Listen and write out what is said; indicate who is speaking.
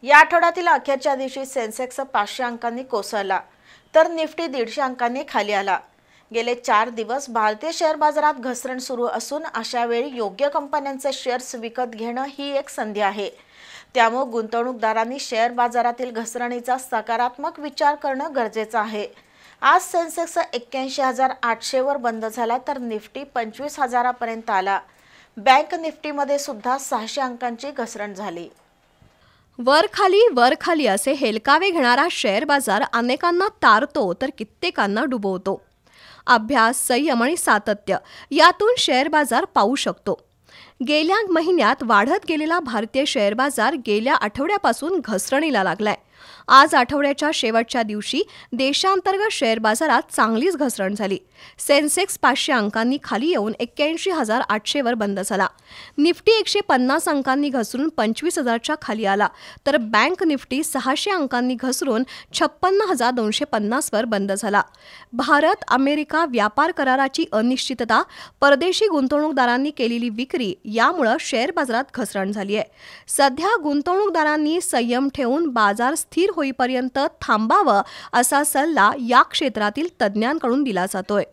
Speaker 1: या आठवड्यातील अखेरच्या दिवशी सेन्सेक्स 500 अंकांनी कोसळला तर निफ्टी 150 अंकांनी खाली आला। गेले 4 दिवस भारतीय शेअर बाजारात घसरण सुरू असून अशा वेळी योग्य कंपन्यांचे शेअर्स विकत घेणं ही एक संधी आहे। त्यामुळे गुंतवणूकदारांनी शेअर बाजारातील घसरणीचा सकारात्मक विचार करणं गरजेचं आहे। आज सेन्सेक्स 81,800 वर बंद झाला तर निफ्टी 25,000 पर्यंत आला। बँक निफ्टीमध्ये सुद्धा 600 अंकांची घसरण झाली।
Speaker 2: वर खाली असे हेलकावे घेणारा शेअर बाजार अनेकांना तारतो तर कित्येकांना डुबवतो। अभ्यास, संयम आणि सातत्य यातून शेअर बाजार पाहू शकतो। गेल्या महिन्यात वाढत गेलेला भारतीय शेअर बाजार गेल्या आठवड्यापासून घसरणीला लागलाय। आज आठवड्याच्या शेवटच्या दिवशी देशांतर्गत शेअर बाजारात चांगलीच घसरण झाली। सेन्सेक्स 500 अंकांनी खाली येऊन 81,800 वर बंद झाला। निफ्टी 150 अंकांनी घसरून 25,000च्या खाली आला तर बँक निफ्टी 600 अंकांनी घसरून 56,250 वर बंद झाला। भारत अमेरिका व्यापार कराराची अनिश्चितता, परदेशी गुंतवणूकदारांनी केलेली विक्री यामुळे शेअर बाजारात घसरण झाली आहे। सध्या गुंतवणूकदारांनी संयम ठेवून बाजार स्थिर होईपर्यंत थांबावं असा सल्ला या क्षेत्रातील तज्ज्ञांकडून दिला जातोय।